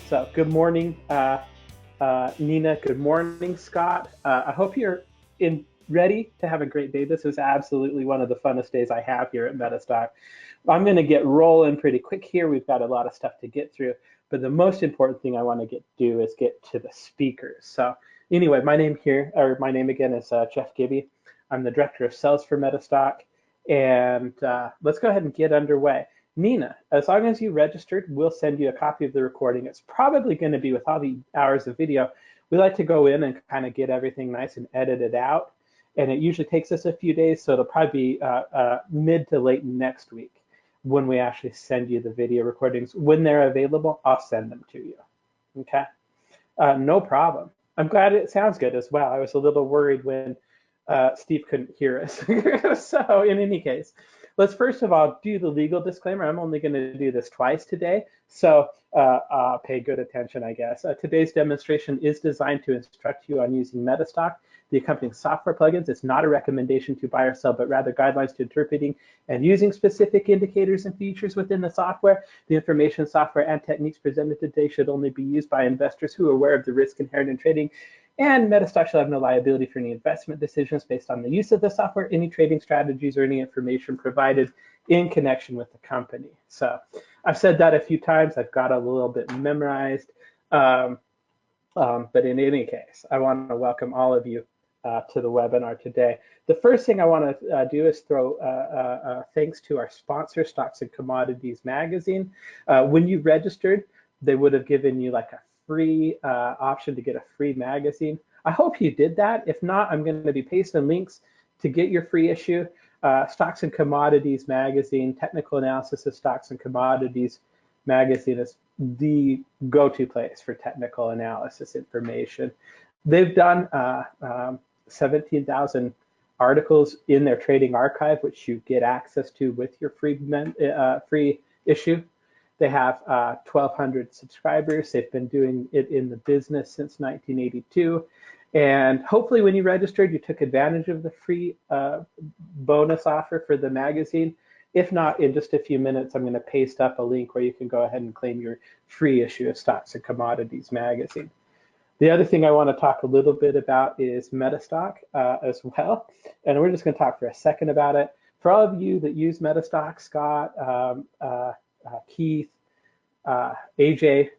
So good morning, Nina. Good morning, Scott. I hope you're ready to have a great day. This is absolutely one of the funnest days I have here at MetaStock. I'm going to get rolling pretty quick here. We've got a lot of stuff to get through, but the most important thing I want to do is get to the speakers. So anyway, my name again is Jeff Gibby. I'm the Director of Sales for MetaStock, and let's go ahead and get underway. Nina, as long as you registered, we'll send you a copy of the recording. It's probably going to be with all the hours of video. We like to go in and kind of get everything nice and edit it out. And it usually takes us a few days, so it'll probably be mid to late next week when we actually send you the video recordings. When they're available, I'll send them to you. Okay? No problem. I'm glad it sounds good as well. I was a little worried when Steve couldn't hear us. So in any case, let's first of all do the legal disclaimer. I'm only going to do this twice today, so pay good attention, I guess. Today's demonstration is designed to instruct you on using MetaStock, the accompanying software plugins. It's not a recommendation to buy or sell, but rather guidelines to interpreting and using specific indicators and features within the software. The information, software, and techniques presented today should only be used by investors who are aware of the risk inherent in trading, and MetaStock shall have no liability for any investment decisions based on the use of the software, any trading strategies, or any information provided in connection with the company. So I've said that a few times. I've got a little bit memorized. But in any case, I want to welcome all of you to the webinar today. The first thing I want to do is throw thanks to our sponsor, Stocks and Commodities Magazine. When you registered, they would have given you like a free option to get a free magazine. I hope you did that. If not, I'm going to be pasting links to get your free issue. Stocks and Commodities Magazine, technical analysis of stocks and commodities magazine is the go-to place for technical analysis information. They've done 17,000 articles in their trading archive, which you get access to with your free issue. They have 1,200 subscribers. They've been doing it in the business since 1982. And hopefully when you registered, you took advantage of the free bonus offer for the magazine. If not, in just a few minutes, I'm going to paste up a link where you can go ahead and claim your free issue of Stocks and Commodities Magazine. The other thing I want to talk a little bit about is MetaStock as well. And we're just going to talk for a second about it. For all of you that use MetaStock, Scott, Keith, AJ,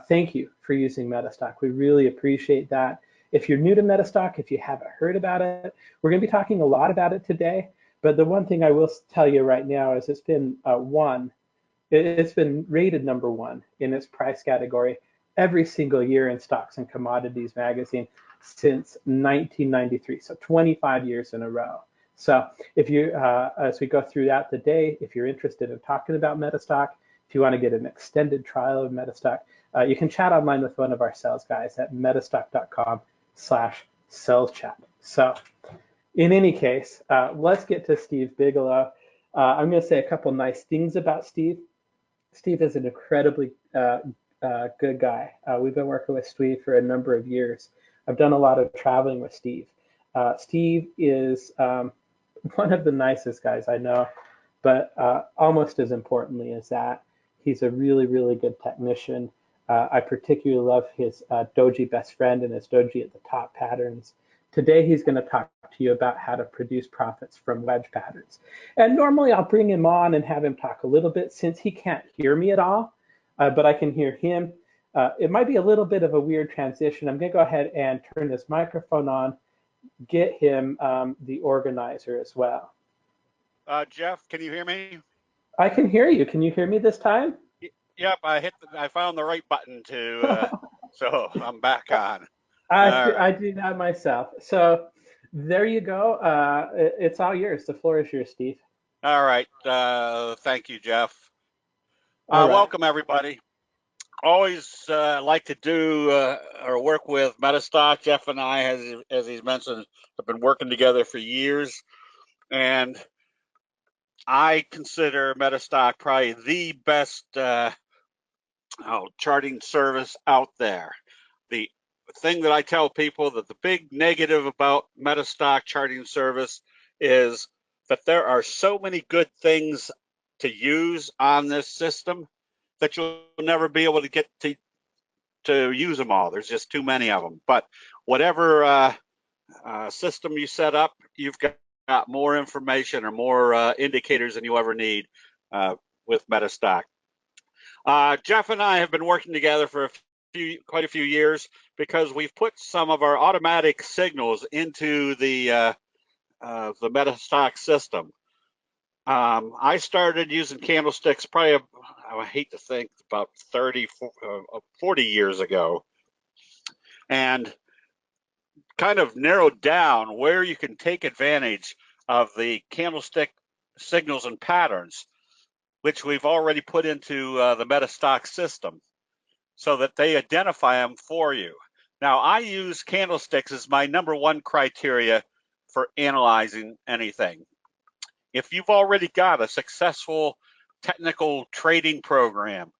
thank you for using MetaStock. We really appreciate that. If you're new to MetaStock, if you haven't heard about it, we're going to be talking a lot about it today. But the one thing I will tell you right now is it's been rated number one in its price category every single year in Stocks and Commodities Magazine since 1993, so 25 years in a row. So if you, as we go through that today, if you're interested in talking about MetaStock, if you want to get an extended trial of MetaStock, you can chat online with one of our sales guys at metastock.com/saleschat. So in any case, let's get to Steve Bigalow. I'm going to say a couple nice things about Steve. Steve is an incredibly good guy. We've been working with Steve for a number of years. I've done a lot of traveling with Steve. Steve is one of the nicest guys I know, but almost as importantly as that, he's a really, really good technician. I particularly love his doji best friend and his doji at the top patterns. Today, he's going to talk to you about how to produce profits from wedge patterns. And normally, I'll bring him on and have him talk a little bit since he can't hear me at all, but I can hear him. It might be a little bit of a weird transition. I'm going to go ahead and turn this microphone on, get him the organizer as well. Jeff, can you hear me? I can hear you. Can you hear me this time? Yep, I found the right button to, so I'm back on. I do that myself. So there you go. It's all yours. The floor is yours, Steve. All right. Thank you, Jeff. Right. Welcome, everybody. Always like to do or work with MetaStock. Jeff and I, as he's mentioned, have been working together for years. And I consider MetaStock probably the best charting service out there. The thing that I tell people that the big negative about MetaStock charting service is that there are so many good things to use on this system that you'll never be able to get to to use them all. There's just too many of them. But whatever system you set up, you've got more information or more indicators than you ever need with MetaStock. Jeff and I have been working together for quite a few years because we've put some of our automatic signals into the MetaStock system. I started using candlesticks probably, I hate to think, about 40 years ago, and kind of narrowed down where you can take advantage of the candlestick signals and patterns, which we've already put into the MetaStock system so that they identify them for you. Now, I use candlesticks as my #1 criteria for analyzing anything. If you've already got a successful technical trading program,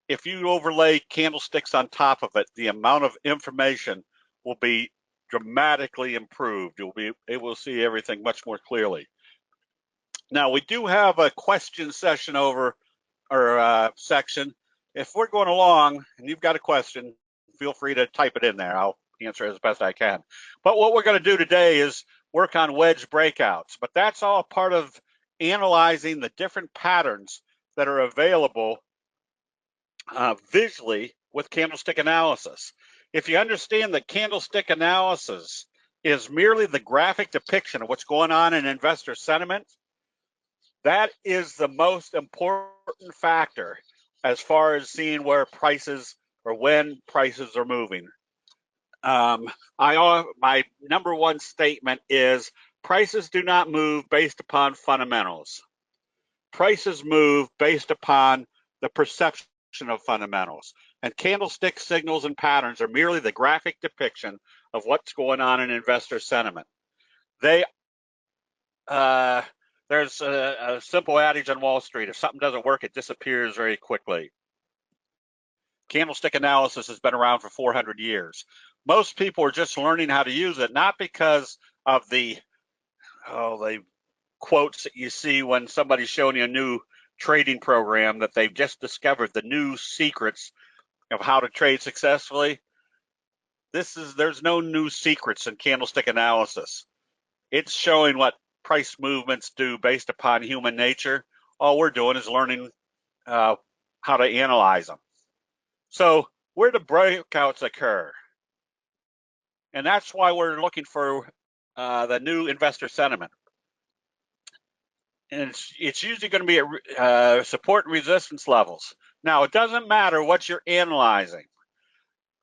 if you overlay candlesticks on top of it, the amount of information will be dramatically improved. You'll be able to see everything much more clearly. Now, we do have a question session over or section. If we're going along and you've got a question, feel free to type it in there. I'll answer it as best I can. But what we're going to do today is work on wedge breakouts. But that's all part of analyzing the different patterns that are available visually with candlestick analysis. If you understand that candlestick analysis is merely the graphic depiction of what's going on in investor sentiment, that is the most important factor as far as seeing where prices or when prices are moving. My #1 statement is prices do not move based upon fundamentals. Prices move based upon the perception of fundamentals. And candlestick signals and patterns are merely the graphic depiction of what's going on in investor sentiment. There's a simple adage on Wall Street: if something doesn't work, it disappears very quickly. Candlestick analysis has been around for 400 years. Most people are just learning how to use it, not because of the quotes that you see when somebody's showing you a new trading program that they've just discovered the new secrets of how to trade successfully. There's no new secrets in candlestick analysis. It's showing what price movements do based upon human nature. All we're doing is learning how to analyze them. So where do breakouts occur? And that's why we're looking for the new investor sentiment. And it's usually going to be at support and resistance levels. Now, it doesn't matter what you're analyzing.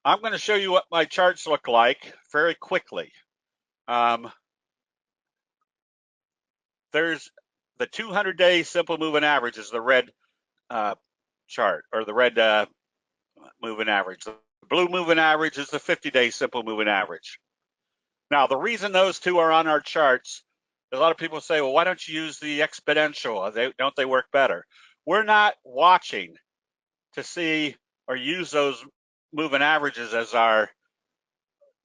I'm going to show you what my charts look like very quickly. There's the 200-day simple moving average is the red chart, or the red moving average. The blue moving average is the 50-day simple moving average. Now, the reason those two are on our charts, a lot of people say, well, why don't you use the exponential? Don't they work better? We're not watching to see or use those moving averages as our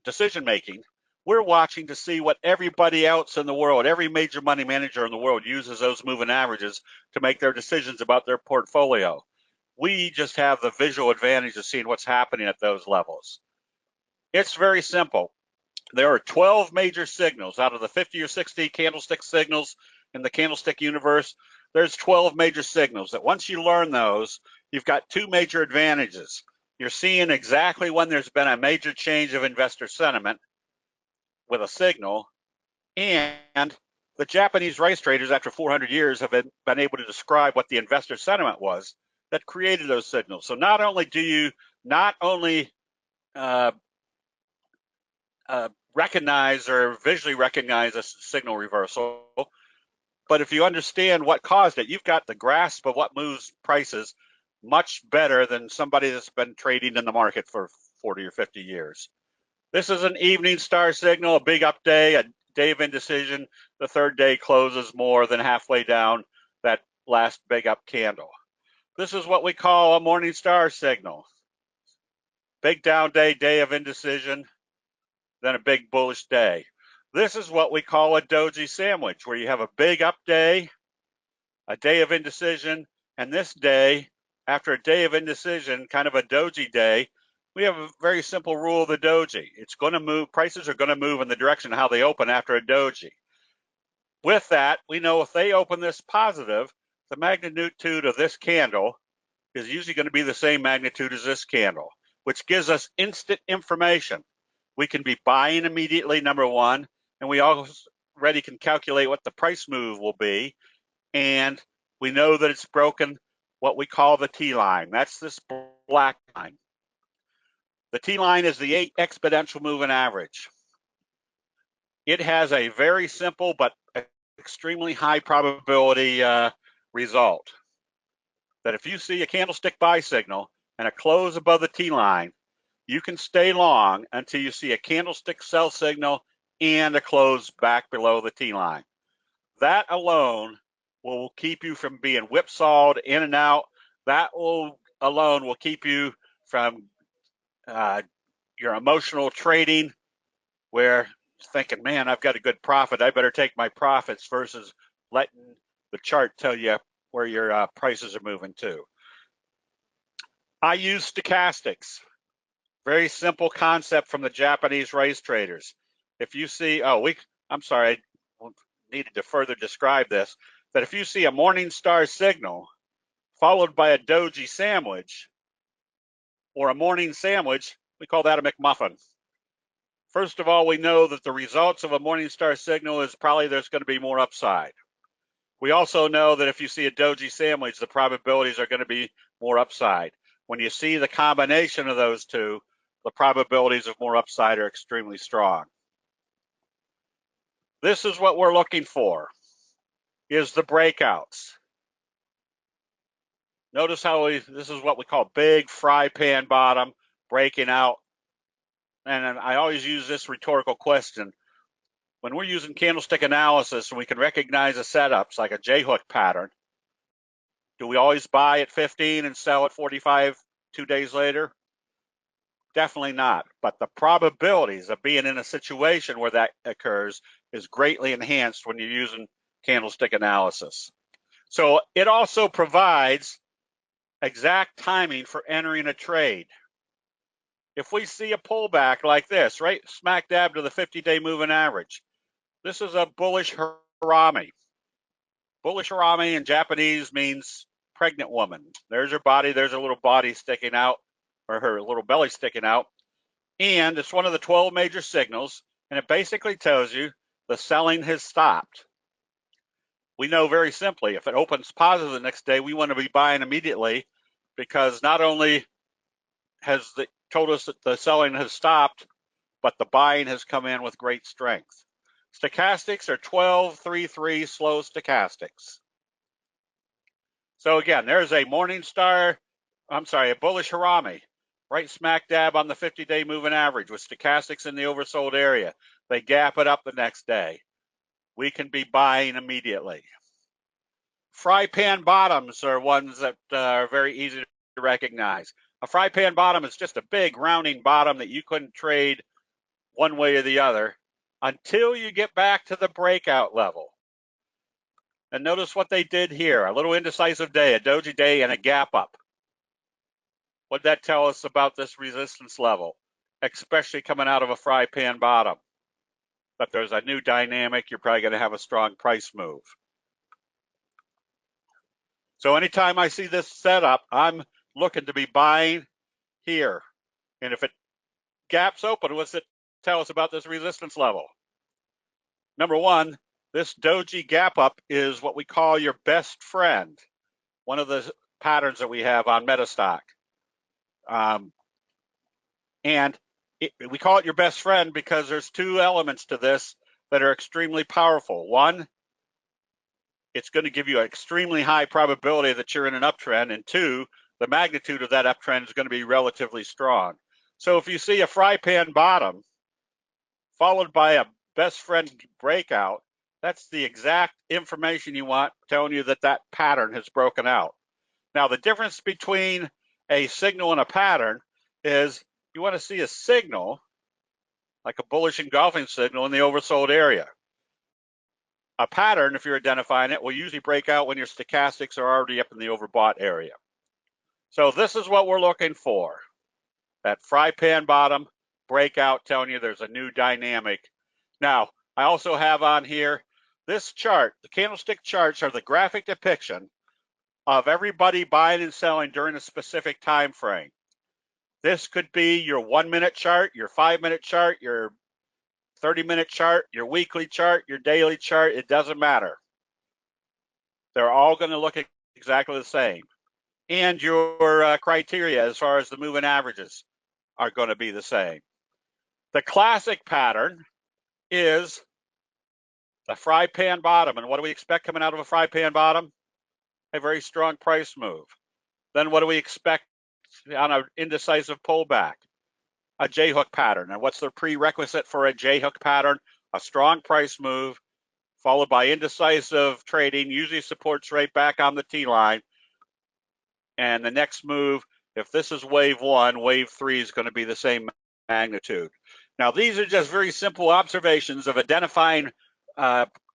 decision making. We're watching to see what everybody else in the world, every major money manager in the world uses those moving averages to make their decisions about their portfolio. We just have the visual advantage of seeing what's happening at those levels. It's very simple. There are 12 major signals out of the 50 or 60 candlestick signals in the candlestick universe. There's 12 major signals that once you learn those, you've got two major advantages. You're seeing exactly when there's been a major change of investor sentiment with a signal, and the Japanese rice traders after 400 years have been able to describe what the investor sentiment was that created those signals. So not only do you recognize or visually recognize a signal reversal, but if you understand what caused it, you've got the grasp of what moves prices much better than somebody that's been trading in the market for 40 or 50 years. This is an evening star signal, a big up day, a day of indecision. The third day closes more than halfway down that last big up candle. This is what we call a morning star signal. Big down day, day of indecision, then a big bullish day. This is what we call a doji sandwich, where you have a big up day, a day of indecision, and this day, after a day of indecision, kind of a doji day, we have a very simple rule of the doji. It's going to move, prices are going to move in the direction of how they open after a doji. With that, we know if they open this positive, the magnitude of this candle is usually going to be the same magnitude as this candle, which gives us instant information. We can be buying immediately, number one, and we already can calculate what the price move will be. And we know that it's broken what we call the T line. That's this black line. The T line is the 8 exponential moving average. It has a very simple but extremely high probability result. That if you see a candlestick buy signal and a close above the T line, you can stay long until you see a candlestick sell signal and a close back below the T line. That alone will keep you from being whipsawed in and out. That alone will keep you from your emotional trading where thinking, man, I've got a good profit, I better take my profits, versus letting the chart tell you where your prices are moving to. I use stochastics. Very simple concept from the Japanese race traders. If you see, I'm sorry, I needed to further describe this, that if you see a morning star signal followed by a doji sandwich or a morning sandwich, we call that a McMuffin. First of all, we know that the results of a morning star signal is probably there's going to be more upside. We also know that if you see a doji sandwich, the probabilities are going to be more upside. When you see the combination of those two, the probabilities of more upside are extremely strong. This is what we're looking for, is the breakouts. Notice how this is what we call big fry pan bottom, breaking out. And I always use this rhetorical question. When we're using candlestick analysis and we can recognize the setups like a J-hook pattern, do we always buy at 15 and sell at 45 2 days later? Definitely not. But the probabilities of being in a situation where that occurs is greatly enhanced when you're using candlestick analysis. So it also provides exact timing for entering a trade. If we see a pullback like this, right smack dab to the 50-day moving average, this is a bullish harami. Bullish harami in Japanese means pregnant woman. There's her body, there's her little body sticking out, or her little belly sticking out. And it's one of the 12 major signals, and it basically tells you the selling has stopped. We know very simply, if it opens positive the next day, we want to be buying immediately, because not only has it told us that the selling has stopped, but the buying has come in with great strength. Stochastics are 12-3-3 slow stochastics. So again, there's a a bullish harami, right smack dab on the 50-day moving average with stochastics in the oversold area. They gap it up the next day. We can be buying immediately. Fry pan bottoms are ones that are very easy to recognize. A fry pan bottom is just a big rounding bottom that you couldn't trade one way or the other until you get back to the breakout level. And notice what they did here, a little indecisive day, a doji day, and a gap up. What'd that tell us about this resistance level, especially coming out of a fry pan bottom? But there's a new dynamic, you're probably going to have a strong price move. So anytime I see this setup, I'm looking to be buying here. And if it gaps open, what's it tell us about this resistance level? Number one, this doji gap up is what we call your best friend, one of the patterns that we have on MetaStock. We call it your best friend because there's two elements to this that are extremely powerful. One, it's going to give you an extremely high probability that you're in an uptrend. And two, the magnitude of that uptrend is going to be relatively strong. So if you see a fry pan bottom followed by a best friend breakout, that's the exact information you want, telling you that that pattern has broken out. Now, the difference between a signal and a pattern is you want to see a signal, like a bullish engulfing signal in the oversold area. A pattern, if you're identifying it, will usually break out when your stochastics are already up in the overbought area. So this is what we're looking for. That fry pan bottom breakout telling you there's a new dynamic. Now, I also have on here this chart. The candlestick charts are the graphic depiction of everybody buying and selling during a specific time frame. This could be your 1 minute chart, your 5 minute chart, your 30-minute chart, your weekly chart, your daily chart. It doesn't matter. They're all going to look exactly the same. And your criteria as far as the moving averages are going to be the same. The classic pattern is the fry pan bottom. And what do we expect coming out of a fry pan bottom? A very strong price move. Then what do we expect on an indecisive pullback? A J-hook pattern. And what's the prerequisite for a J-hook pattern? A strong price move followed by indecisive trading, usually supports right back on the T-line. And the next move, if this is wave 1, wave 3 is going to be the same magnitude. Now, these are just very simple observations of identifying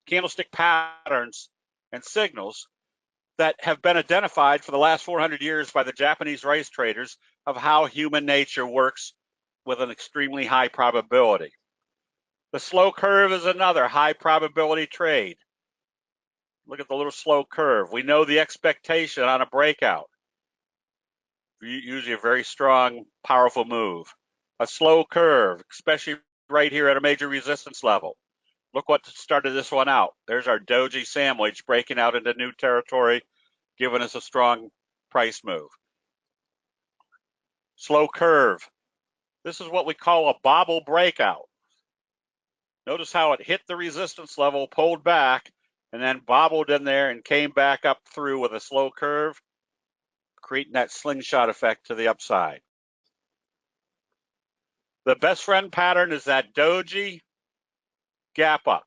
candlestick patterns and signals that have been identified for the last 400 years by the Japanese rice traders of how human nature works with an extremely high probability. The slow curve is another high probability trade. Look at the little slow curve. We know the expectation on a breakout. Usually a very strong, powerful move. A slow curve, especially right here at a major resistance level. Look what started this one out. There's our doji sandwich breaking out into new territory, giving us a strong price move. Slow curve. This is what we call a bobble breakout. Notice how it hit the resistance level, pulled back, and then bobbled in there and came back up through with a slow curve, creating that slingshot effect to the upside. The best friend pattern is that doji gap up.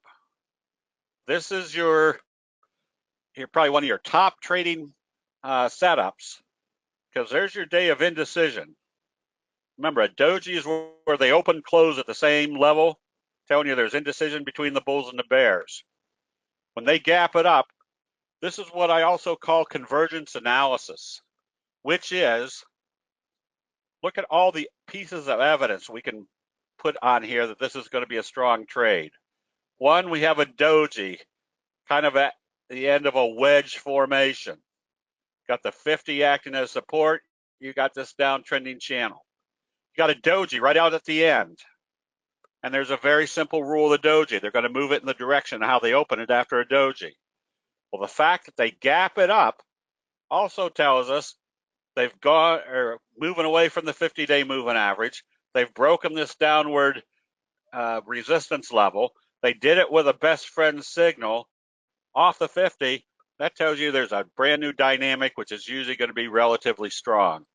This is your probably one of your top trading setups, because there's your day of indecision. Remember, a doji is where they open close at the same level, telling you there's indecision between the bulls and the bears. When they gap it up, this is what I also call convergence analysis, which is look at all the pieces of evidence we can put on here that this is going to be a strong trade. One, we have a doji kind of at the end of a wedge formation. Got the 50 acting as support. You got this downtrending channel. You got a doji right out at the end. And there's a very simple rule of the doji. They're going to move it in the direction of how they open it after a doji. Well, the fact that they gap it up also tells us they've gone or moving away from the 50-day moving average. They've broken this downward resistance level. They did it with a best friend signal off the 50. That tells you there's a brand new dynamic, which is usually going to be relatively strong.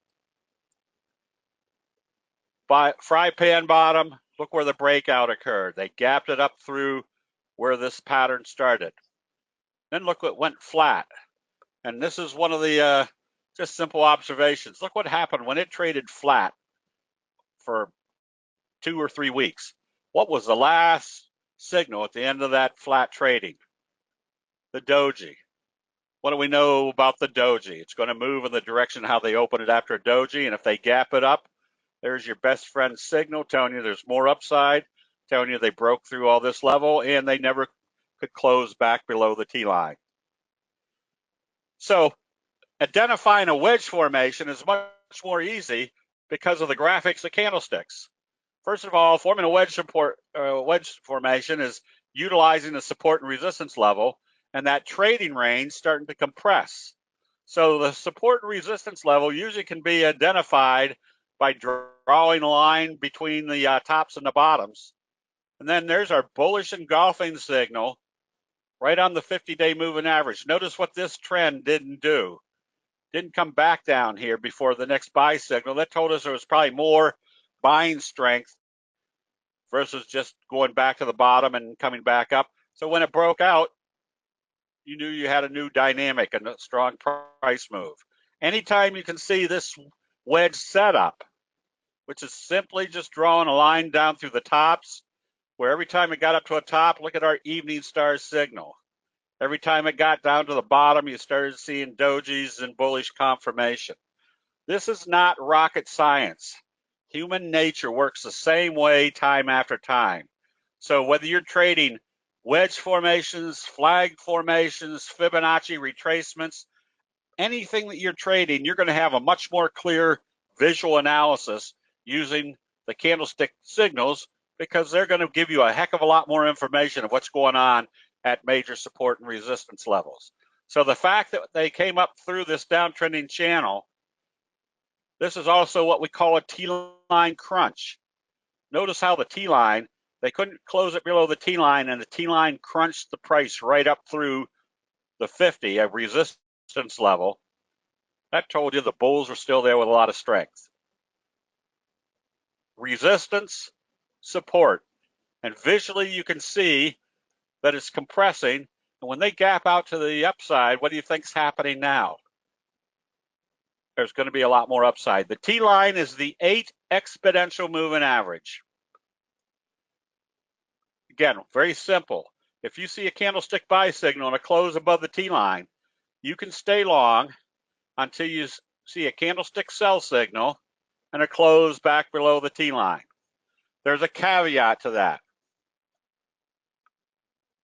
By fry pan bottom, look where the breakout occurred. They gapped it up through where this pattern started. Then look what went flat. And this is one of the just simple observations. Look what happened when it traded flat for 2 or 3 weeks. What was the last signal at the end of that flat trading? The doji. What do we know about the doji? It's going to move in the direction how they open it after a doji, and if they gap it up, there's your best friend signal telling you there's more upside, telling you they broke through all this level and they never could close back below the T-line. So identifying a wedge formation is much more easy because of the graphics of candlesticks. First of all, forming a wedge formation is utilizing the support and resistance level, and that trading range starting to compress. So the support and resistance level usually can be identified by drawing a line between the tops and the bottoms. And then there's our bullish engulfing signal right on the 50-day moving average. Notice what this trend didn't do. Didn't come back down here before the next buy signal. That told us there was probably more buying strength versus just going back to the bottom and coming back up. So when it broke out, you knew you had a new dynamic and a strong price move. Anytime you can see this wedge setup, which is simply just drawing a line down through the tops, where every time it got up to a top, look at our evening star signal. Every time it got down to the bottom, you started seeing dojis and bullish confirmation. This is not rocket science. Human nature works the same way time after time. So whether you're trading wedge formations, flag formations, Fibonacci retracements, anything that you're trading, you're going to have a much more clear visual analysis using the candlestick signals, because they're going to give you a heck of a lot more information of what's going on at major support and resistance levels. So the fact that they came up through this downtrending channel, this is also what we call a T-line crunch. Notice how the T-line, they couldn't close it below the T-line, and the T-line crunched the price right up through the 50, a resistance level. That told you the bulls were still there with a lot of strength. Resistance, support. And visually you can see that it's compressing. And when they gap out to the upside, what do you think's happening now? There's going to be a lot more upside. The T-line is the 8 exponential moving average. Again, very simple. If you see a candlestick buy signal and a close above the T-line, you can stay long until you see a candlestick sell signal and a close back below the T-line. There's a caveat to that.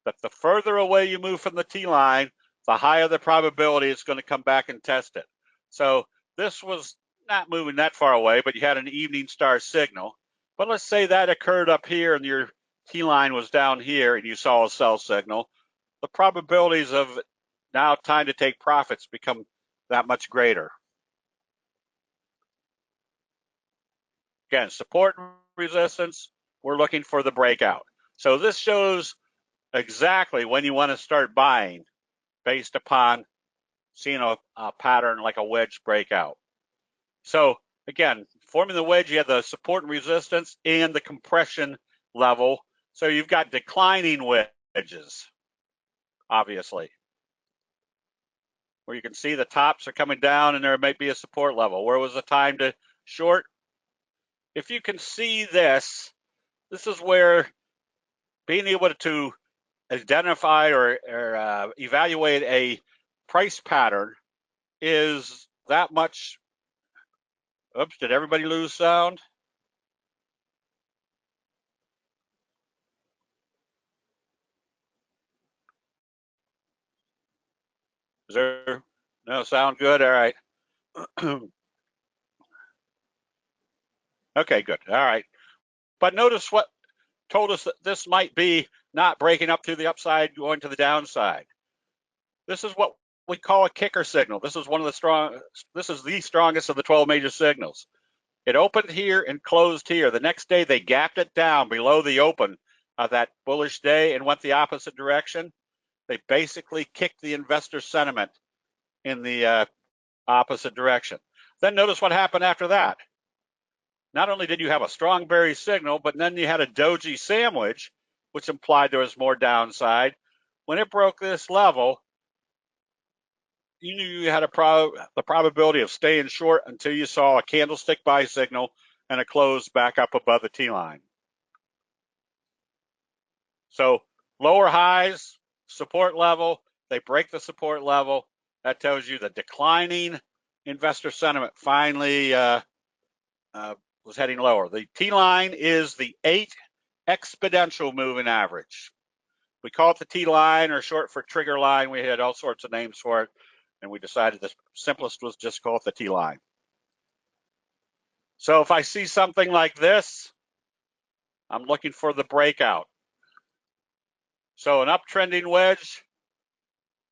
But the further away you move from the T-line, the higher the probability it's going to come back and test it. So this was not moving that far away, but you had an evening star signal. But let's say that occurred up here and your T-line was down here and you saw a sell signal. The probabilities of now time to take profits become that much greater. Again, support and resistance, we're looking for the breakout. So this shows exactly when you want to start buying based upon seeing a pattern like a wedge breakout. So again, forming the wedge, you have the support and resistance and the compression level. So you've got declining wedges, obviously, where you can see the tops are coming down and there might be a support level. Where was the time to short? If you can see this, this is where being able to identify or evaluate a price pattern is that much. Oops, did everybody lose sound? Is there no sound good? All right. Okay, good. All right. But notice what told us that this might be not breaking up through the upside, going to the downside. This is what we call a kicker signal. This is the strongest of the 12 major signals. It opened here and closed here. The next day they gapped it down below the open of that bullish day and went the opposite direction. They basically kicked the investor sentiment in the opposite direction. Then notice what happened after that. Not only did you have a strong bearish signal, but then you had a doji sandwich, which implied there was more downside. When it broke this level, you knew you had the probability of staying short until you saw a candlestick buy signal and a close back up above the T-line. So lower highs, support level, they break the support level. That tells you the declining investor sentiment finally was heading lower. The T-line is the 8 exponential moving average. We call it the T-line, or short for trigger line. We had all sorts of names for it, and we decided the simplest was just call it the T-line. So if I see something like this, I'm looking for the breakout. So an uptrending wedge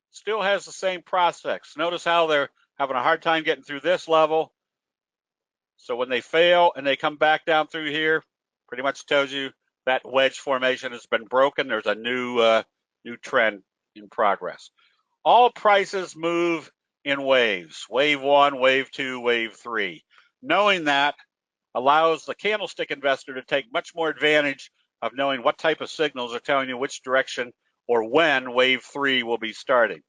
still has the same prospects. Notice how they're having a hard time getting through this level. So when they fail and they come back down through here, pretty much tells you that wedge formation has been broken. There's a new trend in progress. All prices move in waves, wave 1, wave 2, wave 3. Knowing that allows the candlestick investor to take much more advantage of knowing what type of signals are telling you which direction or when wave 3 will be starting.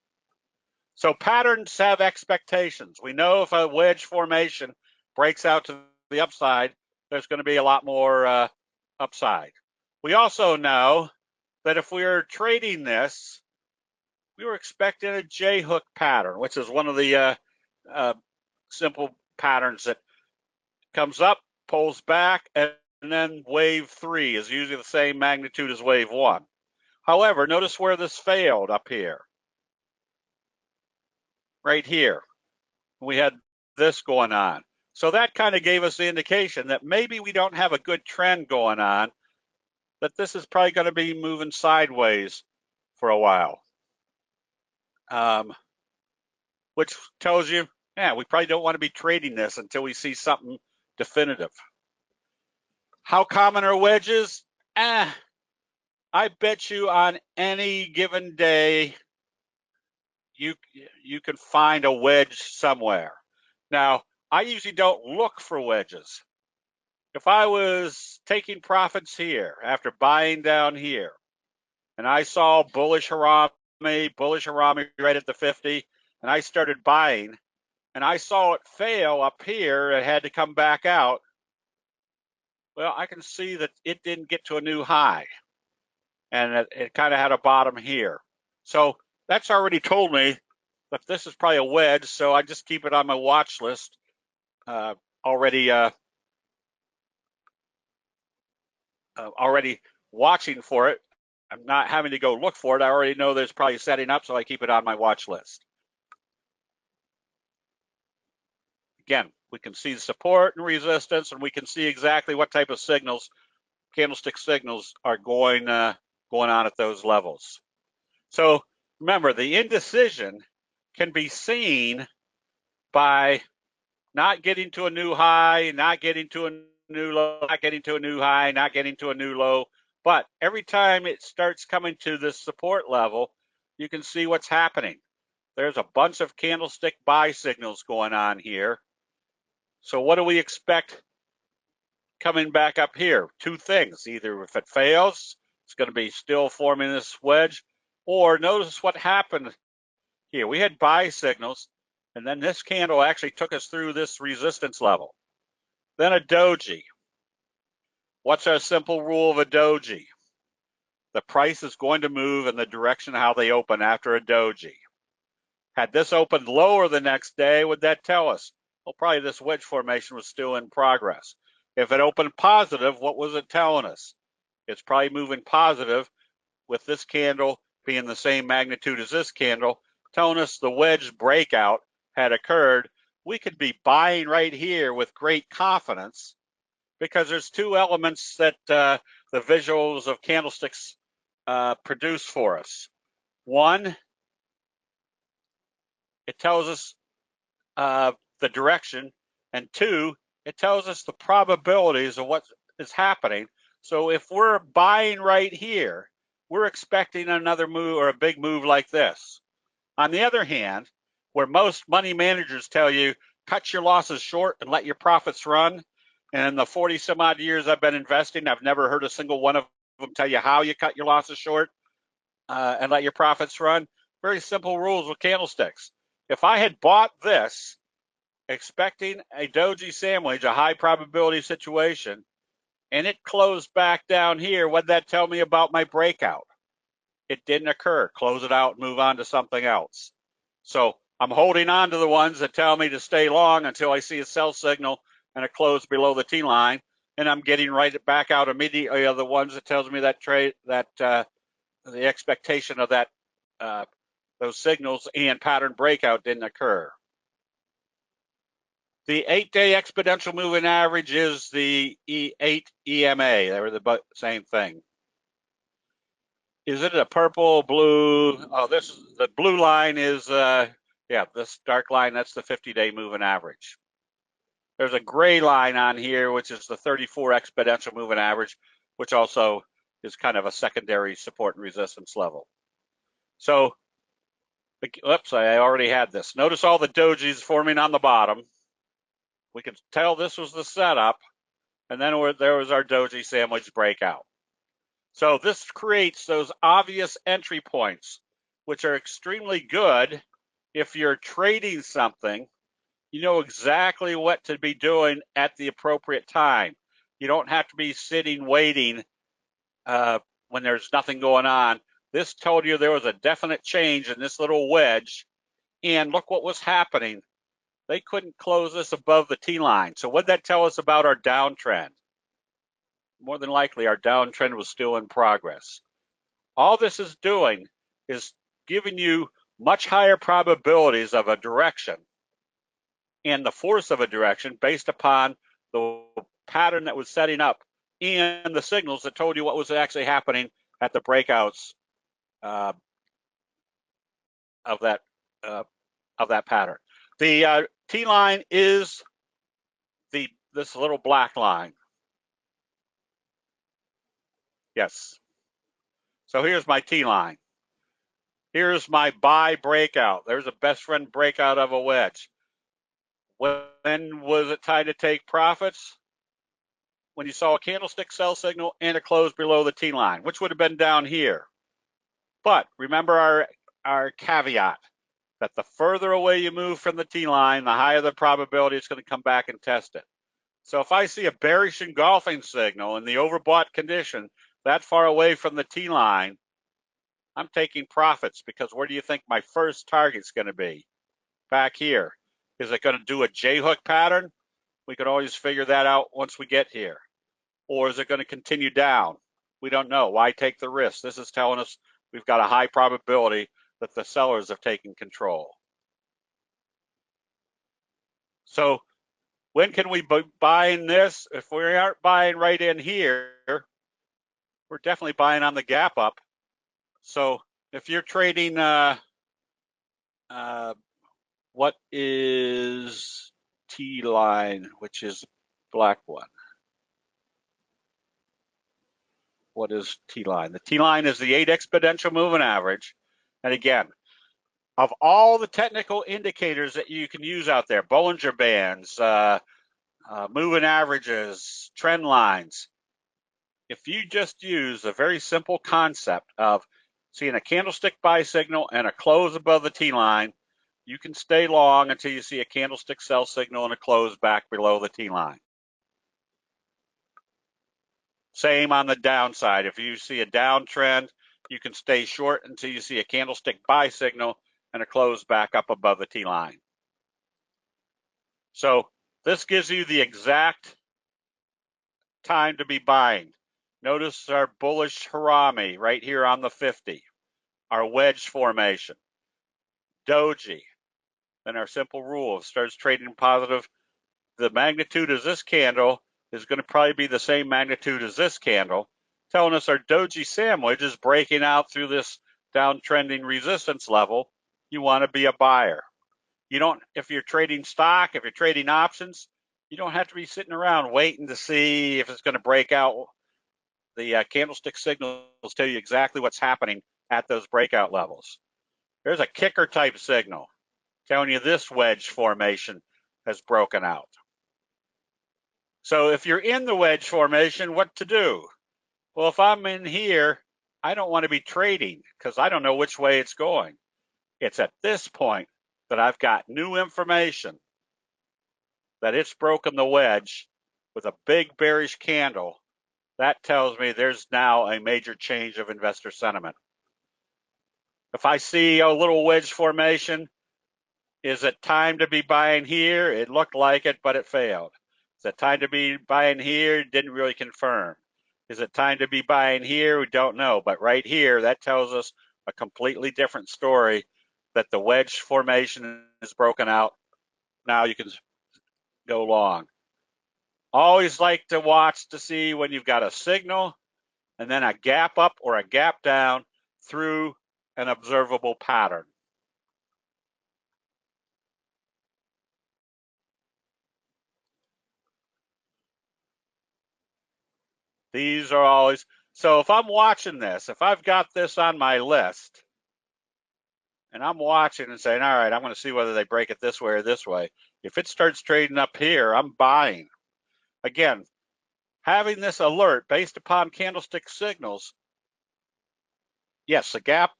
So patterns have expectations. We know if a wedge formation breaks out to the upside, there's going to be a lot more upside. We also know that if we are trading this, we were expecting a J-hook pattern, which is one of the simple patterns that comes up, pulls back, and then wave 3 is usually the same magnitude as wave 1. However, notice where this failed up here. Right here. We had this going on. So that kind of gave us the indication that maybe we don't have a good trend going on, that this is probably going to be moving sideways for a while. Which tells you, yeah, we probably don't want to be trading this until we see something definitive. How common are wedges? I bet you on any given day, you can find a wedge somewhere. Now, I usually don't look for wedges. If I was taking profits here after buying down here, and I saw bullish harami right at the 50, and I started buying, and I saw it fail up here, it had to come back out, well, I can see that it didn't get to a new high, and it kind of had a bottom here. So that's already told me that this is probably a wedge, so I just keep it on my watch list, already watching for it. I'm not having to go look for it. I already know there's probably setting up, so I keep it on my watch list. Again, we can see the support and resistance, and we can see exactly what type of signals, candlestick signals, are going on at those levels. So remember, the indecision can be seen by not getting to a new high, not getting to a new low, not getting to a new high, not getting to a new low. But every time it starts coming to this support level, you can see what's happening. There's a bunch of candlestick buy signals going on here. So what do we expect coming back up here? Two things. Either if it fails, it's going to be still forming this wedge, or notice what happened here. We had buy signals, and then this candle actually took us through this resistance level. Then a doji. What's our simple rule of a doji? The price is going to move in the direction of how they open after a doji. Had this opened lower the next day, would that tell us? Well, probably this wedge formation was still in progress. If it opened positive, what was it telling us? It's probably moving positive, with this candle being the same magnitude as this candle, telling us the wedge breakout had occurred. We could be buying right here with great confidence, because there's two elements that the visuals of candlesticks produce for us. One, it tells us the direction, and two, it tells us the probabilities of what is happening. So if we're buying right here, we're expecting another move or a big move like this. On the other hand, where most money managers tell you, cut your losses short and let your profits run, and in the 40 some odd years I've been investing, I've never heard a single one of them tell you how you cut your losses short and let your profits run. Very simple rules with candlesticks. If I had bought this expecting a doji sandwich, a high probability situation, and it closed back down here, what'd that tell me about my breakout? It didn't occur. Close it out and move on to something else. So I'm holding on to the ones that tell me to stay long until I see a sell signal and a close below the T line, and I'm getting right back out immediately of the ones that tells me that trade, that the expectation of that those signals and pattern breakout didn't occur. The 8-day exponential moving average is the 8 EMA. They were the same thing. Is it a purple, blue? Oh, this is the blue line is, yeah, this dark line, that's the 50-day moving average. There's a gray line on here, which is the 34 exponential moving average, which also is kind of a secondary support and resistance level. So, oops, I already had this. Notice all the dojis forming on the bottom. We could tell this was the setup, and then there was our doji sandwich breakout. So this creates those obvious entry points, which are extremely good if you're trading something. You know exactly what to be doing at the appropriate time. You don't have to be sitting waiting when there's nothing going on. This told you there was a definite change in this little wedge, and look what was happening. they couldn't close this above the T line. So what did that tell us about our downtrend? More than likely, our downtrend was still in progress. All this is doing is giving you much higher probabilities of a direction and the force of a direction based upon the pattern that was setting up and the signals that told you what was actually happening at the breakouts of that pattern. The T line is this little black line. Yes. So here's my T line. Here's my buy breakout. There's a best friend breakout of a wedge. When was it time to take profits? When you saw a candlestick sell signal and a close below the T line, which would have been down here. But remember our caveat that the further away you move from the T line, the higher the probability it's going to come back and test it. So if I see a bearish engulfing signal in the overbought condition that far away from the T line, I'm taking profits because where do you think my first target's going to be? Back here. Is it going to do a J-hook pattern? We could always figure that out once we get here. Or is it going to continue down? We don't know. Why take the risk? This is telling us we've got a high probability that the sellers have taken control. So when can we be buying this? If we aren't buying right in here, we're definitely buying on the gap up. So if you're trading, what is T line, which is black one? What is T line? The T line is the 8 exponential moving average. And again, of all the technical indicators that you can use out there, Bollinger Bands, moving averages, trend lines, if you just use a very simple concept of seeing a candlestick buy signal and a close above the T line, you can stay long until you see a candlestick sell signal and a close back below the T line. Same on the downside. If you see a downtrend, you can stay short until you see a candlestick buy signal and a close back up above the T line. So this gives you the exact time to be buying. Notice our bullish harami right here on the 50, our wedge formation, doji, then our simple rule of starts trading positive. The magnitude of this candle is going to probably be the same magnitude as this candle, telling us our doji sandwich is breaking out through this downtrending resistance level. You want to be a buyer. You don't, if you're trading stock, if you're trading options, you don't have to be sitting around waiting to see if it's going to break out. The candlestick signals tell you exactly what's happening at those breakout levels. There's a kicker type signal telling you this wedge formation has broken out. So if you're in the wedge formation, what to do? Well, if I'm in here, I don't want to be trading because I don't know which way it's going. It's at this point that I've got new information that it's broken the wedge with a big bearish candle. That tells me there's now a major change of investor sentiment. If I see a little wedge formation, is it time to be buying here? It looked like it, but it failed. Is it time to be buying here? Didn't really confirm. Is it time to be buying here? We don't know. But right here, that tells us a completely different story, that the wedge formation is broken out. Now you can go long. Always like to watch to see when you've got a signal and then a gap up or a gap down through an observable pattern. These are always, so if I'm watching this, if I've got this on my list and I'm watching and saying, all right, I'm going to see whether they break it this way or this way. If it starts trading up here, I'm buying. Again, having this alert based upon candlestick signals, yes, the gap,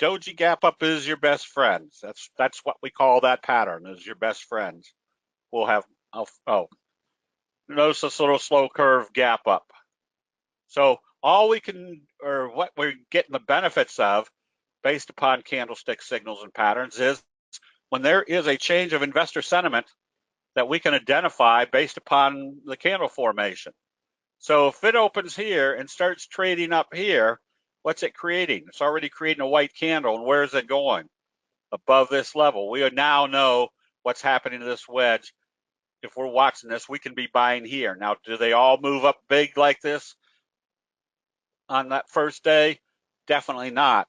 doji gap up is your best friend. That's what we call that pattern, is your best friend. We'll have, oh, notice this little slow curve gap up. So all we can, or what we're getting the benefits of based upon candlestick signals and patterns, is when there is a change of investor sentiment that we can identify based upon the candle formation. So if it opens here and starts trading up here, what's it creating? It's already creating a white candle. And where is it going? Above this level. We now know what's happening to this wedge. If we're watching this, we can be buying here. Now, do they all move up big like this on that first day? Definitely not.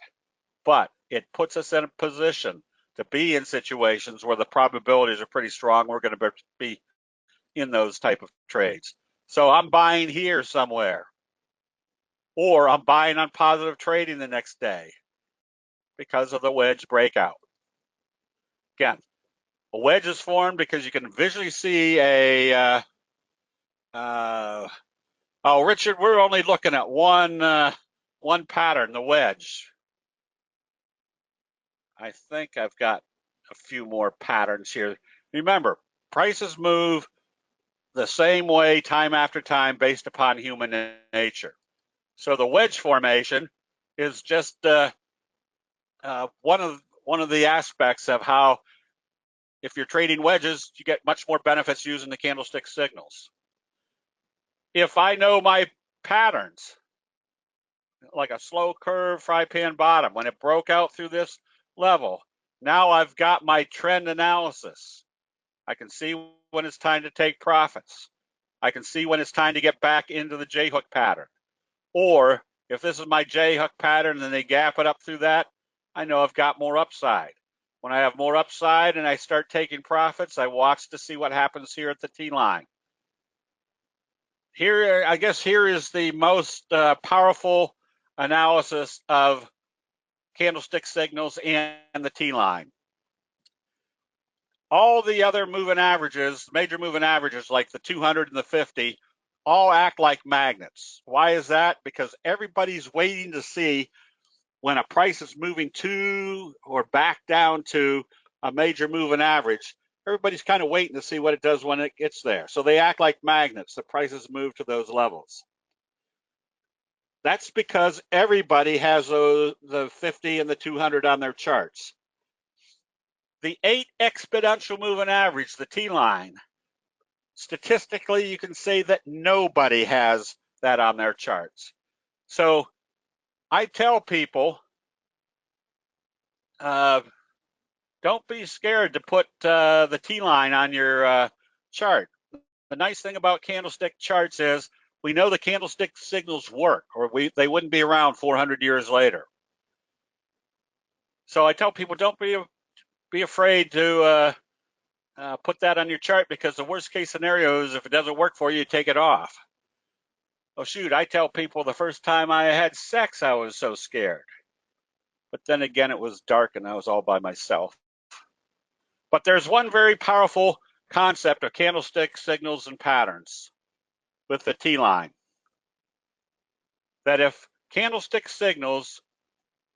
But it puts us in a position to be in situations where the probabilities are pretty strong. We're going to be in those type of trades. So I'm buying here somewhere, or I'm buying on positive trading the next day because of the wedge breakout. Again, a wedge is formed because you can visually see a, oh, Richard, we're only looking at one pattern, the wedge. I think I've got a few more patterns here. Remember, prices move the same way time after time based upon human nature. So the wedge formation is just one of the aspects of how, if you're trading wedges, you get much more benefits using the candlestick signals. If I know my patterns, like a slow curve fry pan bottom, when it broke out through this level, now I've got my trend analysis. I can see when it's time to take profits. I can see when it's time to get back into the J-hook pattern. Or if this is my J-hook pattern and they gap it up through that, I know I've got more upside. When I have more upside and I start taking profits, I watch to see what happens here at the T-line. Here, I guess here is the most powerful analysis of candlestick signals and the T-line. All the other moving averages, major moving averages like the 200 and the 50, all act like magnets. Why is that? Because everybody's waiting to see when a price is moving to or back down to a major moving average. Everybody's kind of waiting to see what it does when it gets there. So they act like magnets. The prices move to those levels. That's because everybody has the 50 and the 200 on their charts. The 8 exponential moving average, the T-line, statistically, you can say that nobody has that on their charts. So I tell people, don't be scared to put the T-line on your chart. The nice thing about candlestick charts is we know the candlestick signals work, or they wouldn't be around 400 years later. So I tell people, don't be afraid to put that on your chart, because the worst case scenario is if it doesn't work for you, take it off. Oh shoot, I tell people the first time I had sex, I was so scared. But then again, it was dark and I was all by myself. But there's one very powerful concept of candlestick signals and patterns with the T-line. That if candlestick signals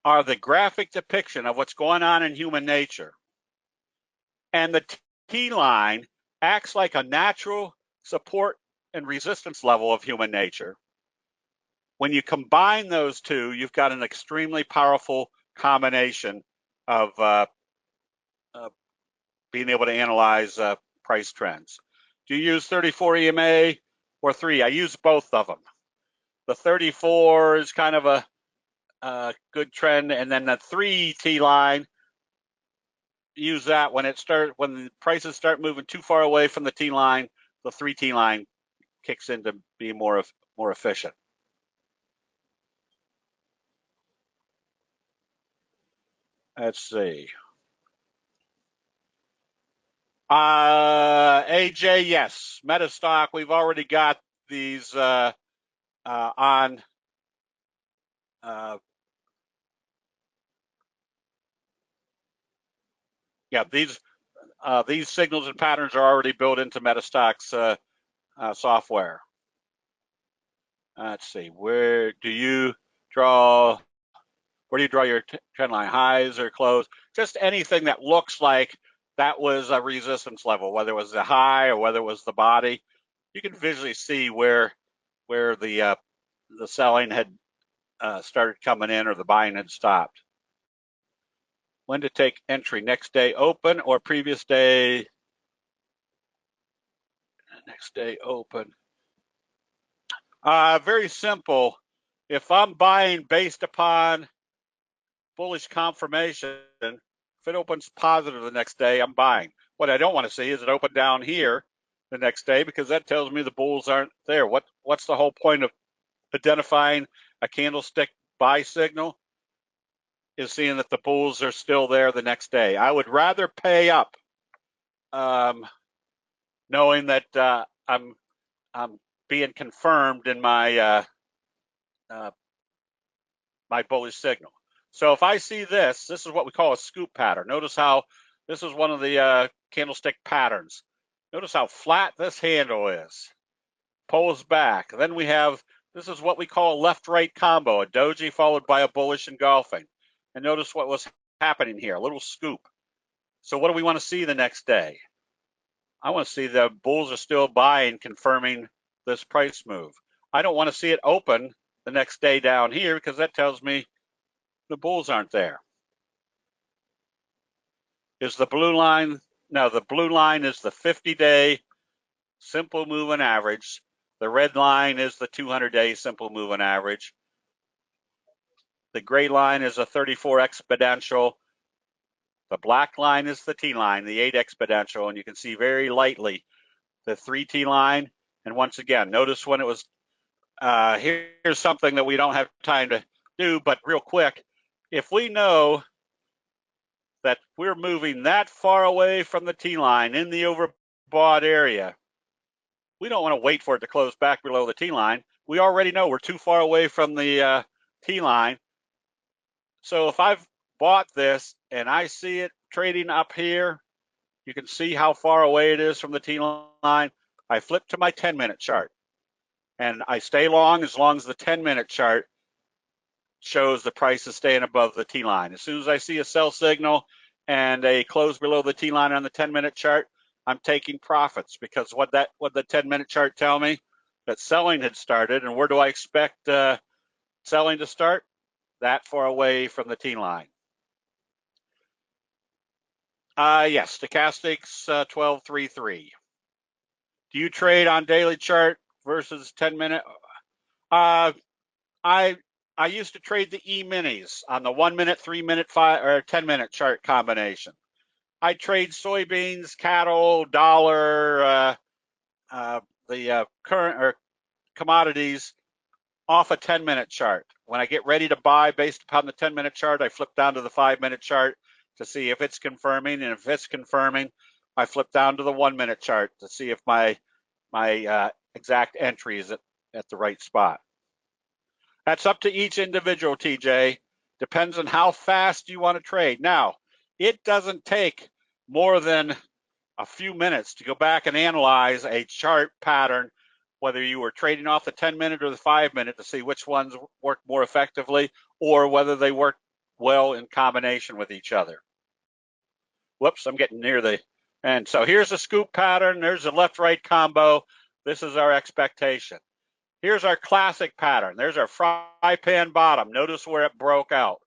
are the graphic depiction of what's going on in human nature, and the T-line acts like a natural support and resistance level of human nature, when you combine those two, you've got an extremely powerful combination of being able to analyze price trends. Do you use 34 EMA or 3? I use both of them. The 34 is kind of a good trend, and then the 3 T-line, use that when the prices start moving too far away from the T-line. The 3 T-line kicks in to be more efficient. Let's see. AJ, yes. MetaStock, we've already got these on. Yeah, these signals and patterns are already built into MetaStock's software. Let's see. Where do you draw your trend line? Highs or close? Just anything that looks like that was a resistance level, whether it was the high or whether it was the body. You can visually see where the selling had started coming in or the buying had stopped. When to take entry, next day open or previous day? Next day open. Very simple. If I'm buying based upon bullish confirmation, if it opens positive the next day, I'm buying. What I don't want to see is it open down here the next day, because that tells me the bulls aren't there. What's the whole point of identifying a candlestick buy signal? Is seeing that the bulls are still there the next day. I would rather pay up, knowing that I'm being confirmed in my my bullish signal. So if I see this is what we call a scoop pattern. Notice how this is one of the candlestick patterns. Notice how flat this handle is. Pulls back. Then we have, this is what we call a left-right combo, a doji followed by a bullish engulfing. And notice what was happening here, a little scoop. So what do we want to see the next day? I want to see the bulls are still buying, confirming this price move. I don't want to see it open the next day down here, because that tells me the bulls aren't there. Is the blue line? No, the blue line is the 50-day simple moving average. The red line is the 200-day simple moving average. The gray line is a 34 exponential. The black line is the T line, the 8 exponential, and you can see very lightly the 3T line. And once again, notice when it was, here's something that we don't have time to do, but real quick, if we know that we're moving that far away from the T line in the overbought area, we don't want to wait for it to close back below the T line. We already know we're too far away from the T line. So if I've bought this and I see it trading up here, you can see how far away it is from the T line. I flip to my 10-minute chart and I stay long as the 10-minute chart shows the price is staying above the T line. As soon as I see a sell signal and a close below the T line on the 10-minute chart, I'm taking profits, because what the 10-minute chart tell me? That selling had started. And where do I expect selling to start? That far away from the T line. Yes, stochastics 1233. Do you trade on daily chart versus 10-minute? I used to trade the E-minis on the 1-minute, 3-minute, 5 or 10-minute chart combination. I trade soybeans, cattle, dollar, the current or commodities off a 10-minute chart. When I get ready to buy based upon the 10-minute chart, I flip down to the 5-minute chart to see if it's confirming, and if it's confirming, I flip down to the 1-minute chart to see if my exact entry is at the right spot. That's up to each individual, TJ. Depends on how fast you want to trade. Now, it doesn't take more than a few minutes to go back and analyze a chart pattern, whether you were trading off the 10-minute or the 5-minute, to see which ones work more effectively or whether they work well in combination with each other. Whoops, I'm getting near the end. So here's a scoop pattern. There's a left-right combo. This is our expectation. Here's our classic pattern. There's our fry pan bottom. Notice where it broke out.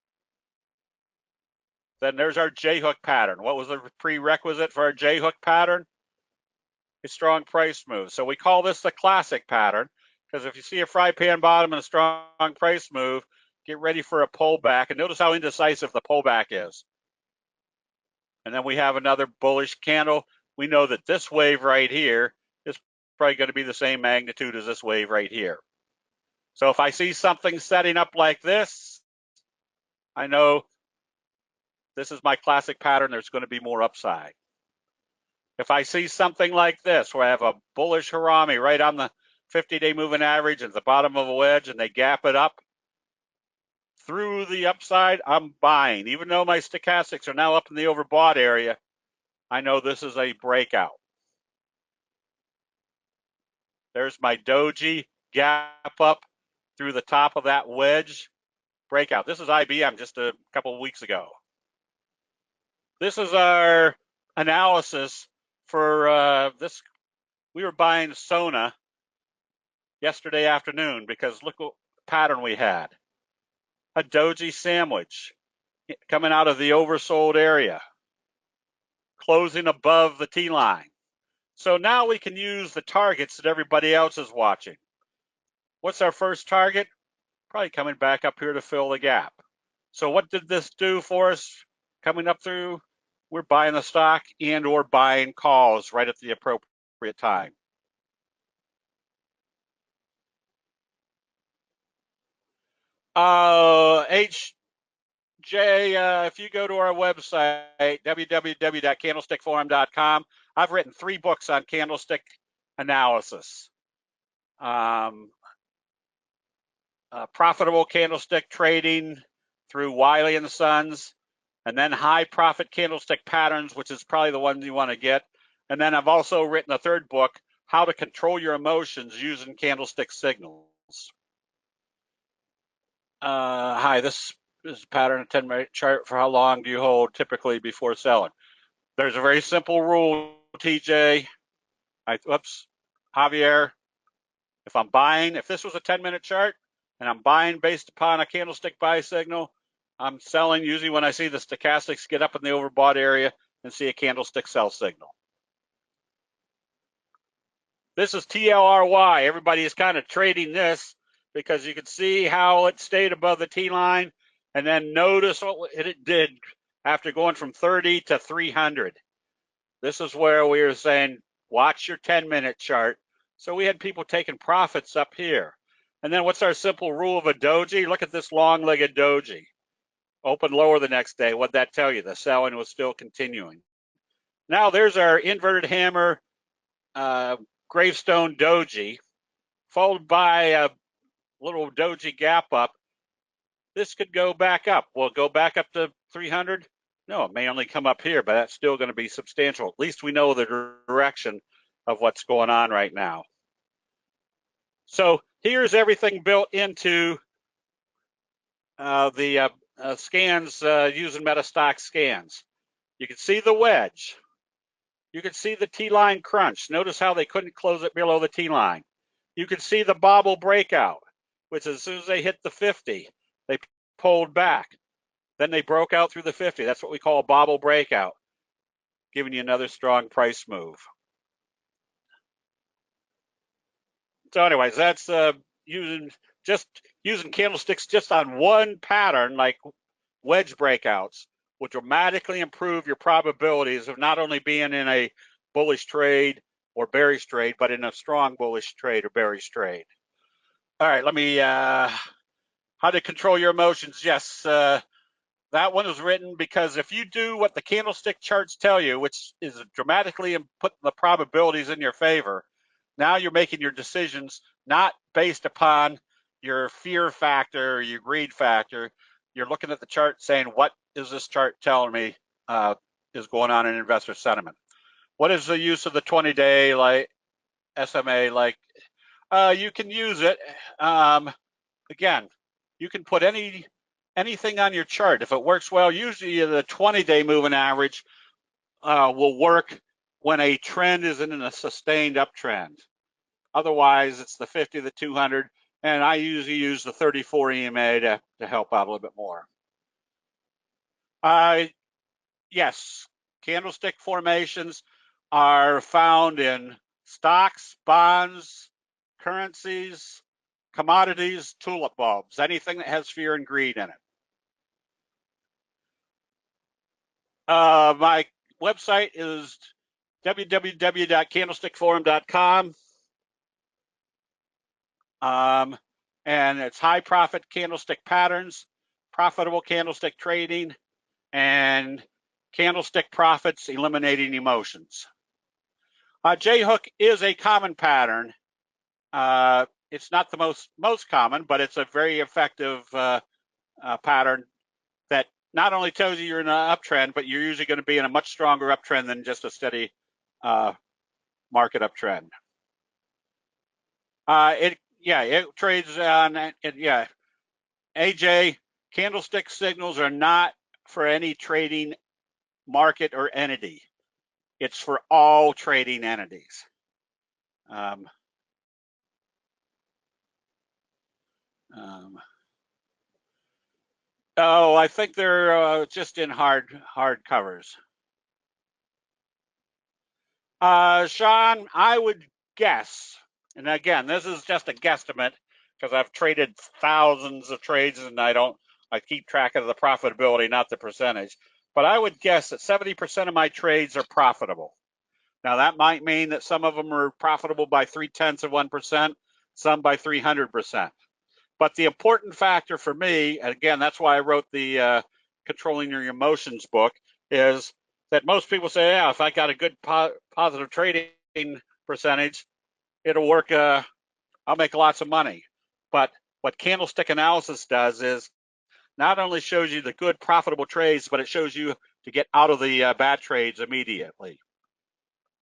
Then there's our J-hook pattern. What was the prerequisite for our J-hook pattern? A strong price move. So we call this the classic pattern, because if you see a fry pan bottom and a strong price move, get ready for a pullback. And notice how indecisive the pullback is. And then we have another bullish candle. We know that this wave right here is probably going to be the same magnitude as this wave right here. So if I see something setting up like this, I know this is my classic pattern. There's going to be more upside. If I see something like this, where I have a bullish harami right on the 50-day moving average at the bottom of a wedge, and they gap it up through the upside, I'm buying. Even though my stochastics are now up in the overbought area, I know this is a breakout. There's my doji gap up through the top of that wedge breakout. This is IBM just a couple of weeks ago. This is our analysis for this. We were buying Sona yesterday afternoon because look what pattern we had. A doji sandwich. coming out of the oversold area, closing above the T line. So now we can use the targets that everybody else is watching. What's our first target? Probably coming back up here to fill the gap. So what did this do for us coming up through? We're buying the stock and or buying calls right at the appropriate time. HJ, if you go to our website, www.candlestickforum.com, I've written 3 books on candlestick analysis. Profitable candlestick trading through Wiley and Sons, and then high profit candlestick patterns, which is probably the one you want to get. And then I've also written a 3rd book, How to Control Your Emotions Using Candlestick Signals. Hi, this is a pattern, a 10-minute chart. For how long do you hold typically before selling? There's a very simple rule, TJ. Javier. If I'm buying, if this was a 10-minute chart and I'm buying based upon a candlestick buy signal, I'm selling usually when I see the stochastics get up in the overbought area and see a candlestick sell signal. This is TLRY. Everybody is kind of trading this because you can see how it stayed above the T line, and then notice what it did after going from 30 to 300. This is where we were saying, watch your 10-minute chart. So we had people taking profits up here. And then what's our simple rule of a doji? Look at this long-legged doji. Open lower the next day. What'd that tell you? The selling was still continuing. Now there's our inverted hammer gravestone doji, followed by a little doji gap up. This could go back up. Will it go back up to 300? No, it may only come up here, but that's still going to be substantial. At least we know the direction of what's going on right now. So here's everything built into the scans using MetaStock scans. You can see the wedge. You can see the T-line crunch. Notice how they couldn't close it below the T-line. You can see the bobble breakout, which as soon as they hit the 50, they pulled back. Then they broke out through the 50. That's what we call a bobble breakout, giving you another strong price move. So anyways, that's using candlesticks just on one pattern like wedge breakouts will dramatically improve your probabilities of not only being in a bullish trade or bearish trade, but in a strong bullish trade or bearish trade. All right, let me, how to control your emotions. Yes, that one was written because if you do what the candlestick charts tell you, which is dramatically putting the probabilities in your favor, now you're making your decisions not based upon your fear factor or your greed factor. You're looking at the chart saying, what is this chart telling me is going on in investor sentiment? What is the use of the 20-day like SMA? Like you can use it. Again, you can put anything on your chart. If it works well, usually the 20-day moving average will work when a trend is in a sustained uptrend. Otherwise, it's the 50, the 200, and I usually use the 34 EMA to help out a little bit more. Yes, candlestick formations are found in stocks, bonds, currencies, commodities, tulip bulbs, anything that has fear and greed in it. My website is www.candlestickforum.com. And it's high profit candlestick patterns, profitable candlestick trading, and candlestick profits eliminating emotions. J-hook is a common pattern. It's not the most common, but it's a very effective pattern that not only tells you you're in an uptrend, but you're usually going to be in a much stronger uptrend than just a steady market uptrend. It trades on, AJ, candlestick signals are not for any trading market or entity. It's for all trading entities. Oh, I think they're just in hard covers. Sean, I would guess, and again, this is just a guesstimate because I've traded thousands of trades and I keep track of the profitability, not the percentage. But I would guess that 70% of my trades are profitable. Now that might mean that some of them are profitable by 0.3%, some by 300%. But the important factor for me, and again, that's why I wrote the Controlling Your Emotions book, is that most people say, yeah, if I got a good positive trading percentage, it'll work, I'll make lots of money. But what candlestick analysis does is not only shows you the good profitable trades, but it shows you to get out of the bad trades immediately.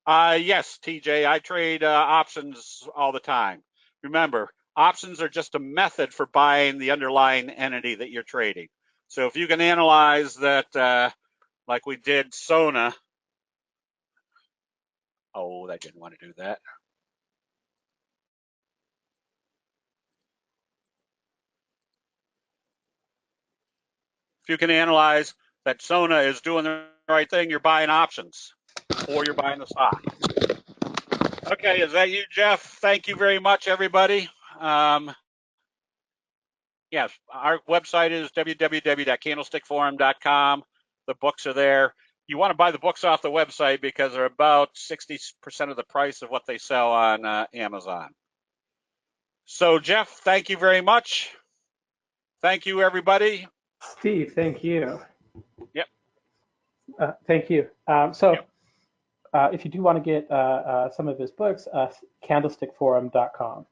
Yes, TJ, I trade options all the time. Remember, options are just a method for buying the underlying entity that you're trading. So if you can analyze that, like we did Sona. Oh, I didn't want to do that. If you can analyze that Sona is doing the right thing, you're buying options or you're buying the stock. Okay, is that you, Jeff? Thank you very much, everybody. Yes, our website is www.candlestickforum.com. The books are there. You want to buy the books off the website because they're about 60% of the price of what they sell on Amazon. So, Jeff, thank you very much. Thank you, everybody. Steve, thank you. Yep. Thank you. If you do want to get some of his books, candlestickforum.com.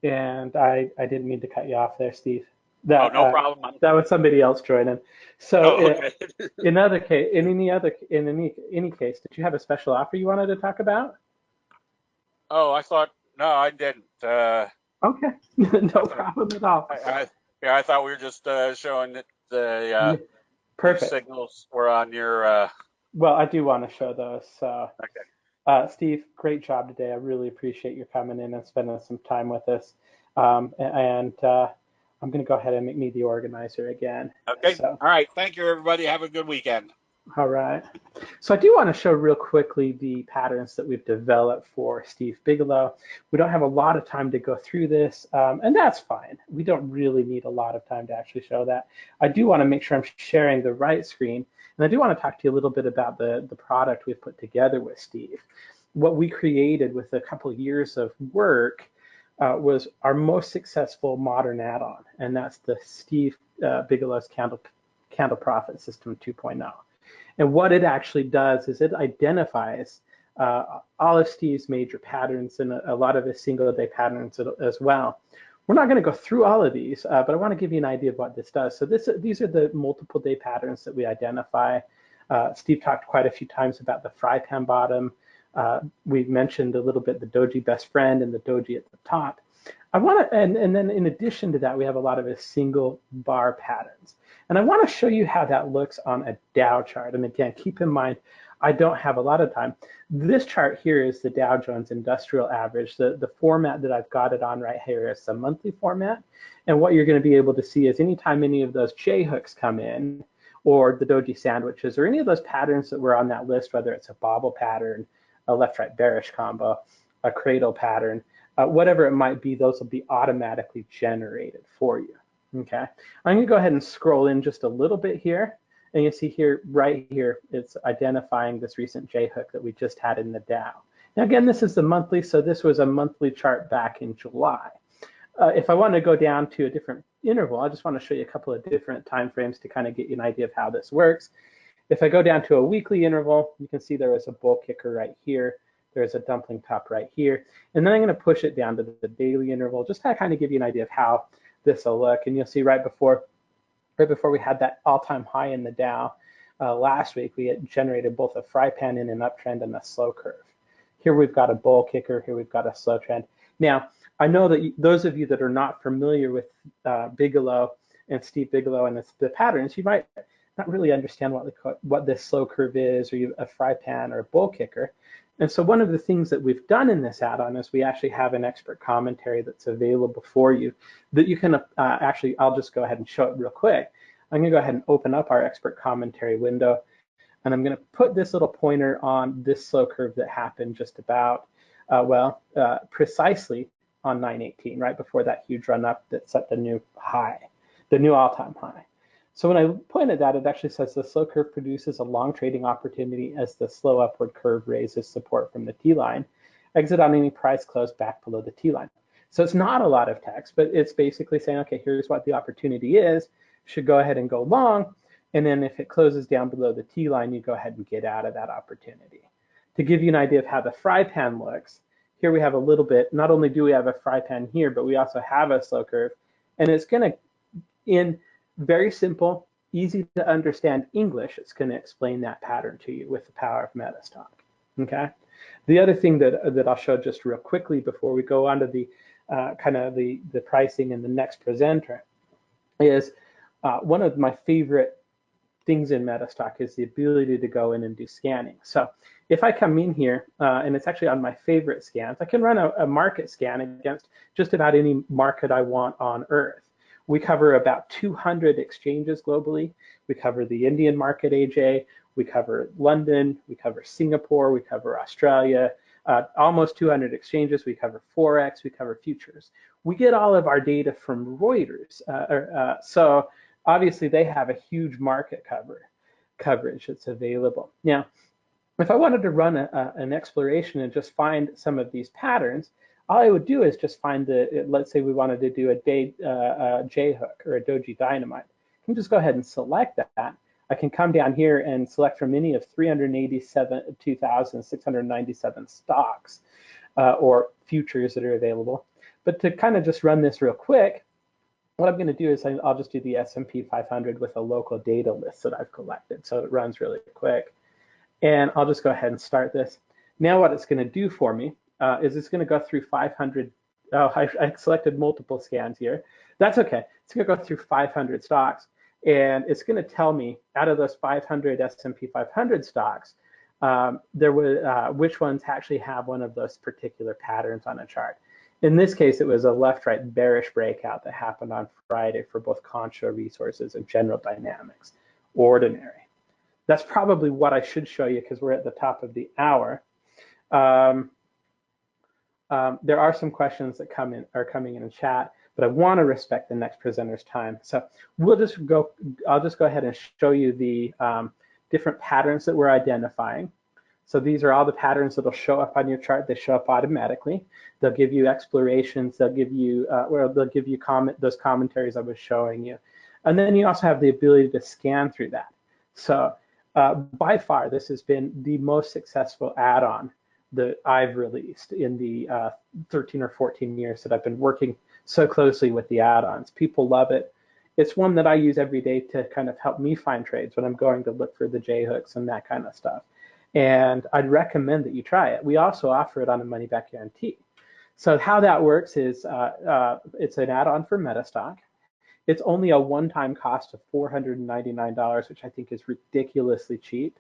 And I didn't mean to cut you off there, Steve. No problem. That was somebody else joining. So, okay. in any case, did you have a special offer you wanted to talk about? Oh, I thought no, I didn't. Okay, no problem at all. I thought we were just showing that the perfect signals were on your. Well, I do want to show those. So, okay. Steve, great job today. I really appreciate you coming in and spending some time with us. I'm going to go ahead and make me the organizer again. Okay. So, all right. Thank you, everybody. Have a good weekend. All right. So I do want to show real quickly the patterns that we've developed for Steve Bigalow. We don't have a lot of time to go through this, and that's fine. We don't really need a lot of time to actually show that. I do want to make sure I'm sharing the right screen, and I do want to talk to you a little bit about the product we've put together with Steve. What we created with a couple of years of work was our most successful modern add-on, and that's the Steve Bigalow's Candle Profit System 2.0. And what it actually does is it identifies all of Steve's major patterns and a lot of his single-day patterns as well. We're not going to go through all of these, but I want to give you an idea of what this does. So these are the multiple day patterns that we identify. Steve talked quite a few times about the fry pan bottom. We've mentioned a little bit the doji best friend and the doji at the top. I want to, and then in addition to that, we have a lot of his single bar patterns. And I want to show you how that looks on a Dow chart. And again, keep in mind, I don't have a lot of time. This chart here is the Dow Jones Industrial Average. The format that I've got it on right here is the monthly format. And what you're going to be able to see is anytime any of those J hooks come in, or the doji sandwiches, or any of those patterns that were on that list, whether it's a bobble pattern, a left-right bearish combo, a cradle pattern, whatever it might be, those will be automatically generated for you. Okay, I'm going to go ahead and scroll in just a little bit here, and you see here, right here, it's identifying this recent J hook that we just had in the Dow. Now again, this is the monthly, so this was a monthly chart back in July. If I want to go down to a different interval, I just want to show you a couple of different time frames to kind of get you an idea of how this works. If I go down to a weekly interval, you can see there is a bull kicker right here. There's a dumpling top right here. And then I'm going to push it down to the daily interval, just to kind of give you an idea of how this will look. And you'll see right before we had that all-time high in the Dow last week, we had generated both a fry pan in an uptrend and a slow curve. Here we've got a bull kicker. Here we've got a slow trend. Now, I know that those of you that are not familiar with Bigalow and Steve Bigalow and the patterns, you might not really understand what this slow curve is, or a fry pan or a bull kicker. And so one of the things that we've done in this add-on is we actually have an expert commentary that's available for you that you can actually, I'll just go ahead and show it real quick. I'm going to go ahead and open up our expert commentary window, and I'm going to put this little pointer on this slow curve that happened just about, precisely on 9/18, right before that huge run up that set the new high, the new all-time high. So when I point at that, it actually says the slow curve produces a long trading opportunity as the slow upward curve raises support from the T-line. Exit on any price close back below the T-line. So it's not a lot of text, but it's basically saying, okay, here's what the opportunity is. Should go ahead and go long. And then if it closes down below the T-line, you go ahead and get out of that opportunity. To give you an idea of how the fry pan looks, here we have a little bit, not only do we have a fry pan here, but we also have a slow curve. And it's going to, in very simple, easy to understand English, it's going to explain that pattern to you with the power of MetaStock. Okay. The other thing that I'll show just real quickly before we go on to the kind of the pricing and the next presenter is one of my favorite things in MetaStock is the ability to go in and do scanning. So if I come in here, and it's actually on my favorite scans, I can run a market scan against just about any market I want on Earth. We cover about 200 exchanges globally. We cover the Indian market, AJ. We cover London. We cover Singapore. We cover Australia. Almost 200 exchanges. We cover Forex. We cover futures. We get all of our data from Reuters. So obviously, they have a huge market coverage that's available. Now, if I wanted to run an exploration and just find some of these patterns, all I would do is just find let's say we wanted to do a J hook or a Doji Dynamite. I can just go ahead and select that. I can come down here and select from any of 382,697 stocks or futures that are available. But to kind of just run this real quick, what I'm going to do is I'll just do the S&P 500 with a local data list that I've collected. So it runs really quick. And I'll just go ahead and start this. Now what it's going to do for me is it's going to go through 500. Oh, I selected multiple scans here. That's okay. It's going to go through 500 stocks. And it's going to tell me out of those 500 S&P 500 stocks, which ones actually have one of those particular patterns on a chart. In this case, it was a left-right bearish breakout that happened on Friday for both Contra Resources and General Dynamics. Ordinary. That's probably what I should show you because we're at the top of the hour. There are some questions that are coming in the chat, but I want to respect the next presenter's time. So I'll just go ahead and show you the different patterns that we're identifying. So these are all the patterns that'll show up on your chart. They show up automatically. They'll give you explorations. They'll give you those commentaries I was showing you. And then you also have the ability to scan through that. So by far, this has been the most successful add-on that I've released in the 13 or 14 years that I've been working so closely with the add-ons. People love it. It's one that I use every day to kind of help me find trades when I'm going to look for the J hooks and that kind of stuff. And I'd recommend that you try it. We also offer it on a money-back guarantee. So how that works is it's an add-on for MetaStock. It's only a one-time cost of $499, which I think is ridiculously cheap.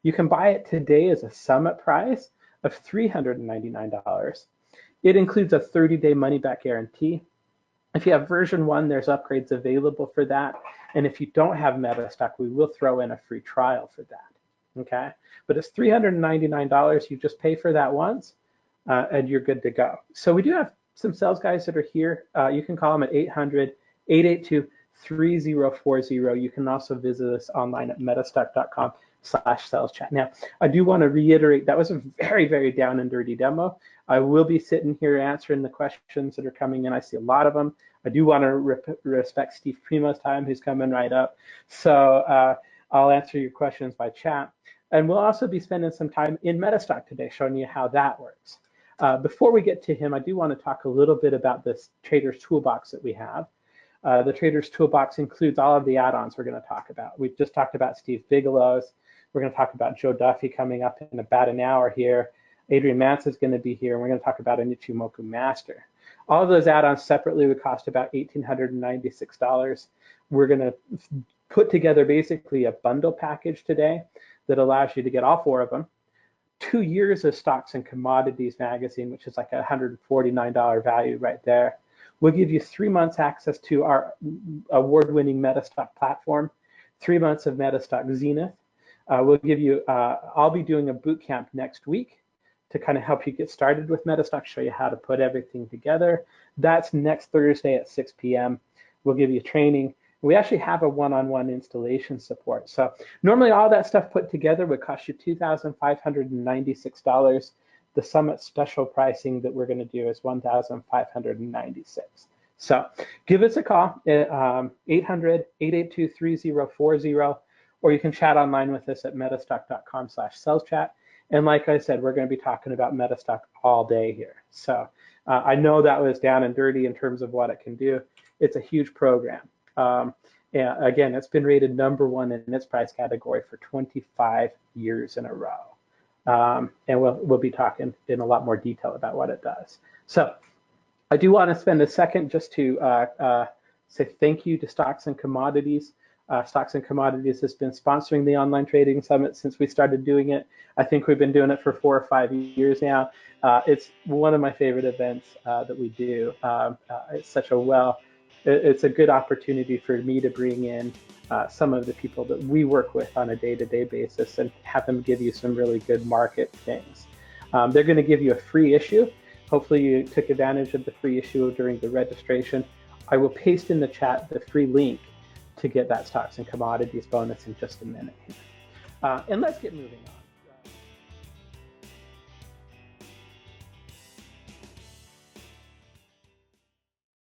You can buy it today as a summit price of $399. It includes a 30-day money-back guarantee. If you have version 1, there's upgrades available for that. And if you don't have MetaStock, we will throw in a free trial for that. Okay, but it's $399. You just pay for that once, and you're good to go. So we do have some sales guys that are here. You can call them at 800-882-3040. You can also visit us online at metastock.com/sales chat. Now, I do want to reiterate that was a very, very down and dirty demo. I will be sitting here answering the questions that are coming in. I see a lot of them. I do want to respect Steve Primo's time, who's coming right up. So I'll answer your questions by chat. And we'll also be spending some time in MetaStock today, showing you how that works. Before we get to him, I do want to talk a little bit about this Trader's Toolbox that we have. The Trader's Toolbox includes all of the add-ons we're going to talk about. We just talked about Steve Bigelow's. We're going to talk about Joe Duffy coming up in about an hour here. Adrian Mance is going to be here, and we're going to talk about a Nichimoku Master. All of those add-ons separately would cost about $1,896. We're going to put together basically a bundle package today that allows you to get all 4 of them. 2 years of Stocks and Commodities magazine, which is like a $149 value right there. We'll give you 3 months access to our award-winning MetaStock platform, 3 months of MetaStock Zenith. We'll give you, I'll be doing a boot camp next week to kind of help you get started with MetaStock, show you how to put everything together. That's next Thursday at 6 p.m. We'll give you training. We actually have a one-on-one installation support. So normally all that stuff put together would cost you $2,596. The Summit special pricing that we're going to do is $1,596. So give us a call at 800-882-3040, or you can chat online with us at metastock.com/salespchat. And like I said, we're going to be talking about MetaStock all day here. So I know that was down and dirty in terms of what it can do. It's a huge program. And again, it's been rated #1 in its price category for 25 years in a row. And we'll be talking in a lot more detail about what it does. So I do want to spend a second just to say thank you to Stocks and Commodities. Stocks and Commodities has been sponsoring the Online Trading Summit since we started doing it. I think we've been doing it for 4 or 5 years now. It's one of my favorite events that we do. It's a good opportunity for me to bring in some of the people that we work with on a day-to-day basis and have them give you some really good market things. They're going to give you a free issue. Hopefully you took advantage of the free issue during the registration. I will paste in the chat the free link to get that Stocks and Commodities bonus in just a minute here. And let's get moving on.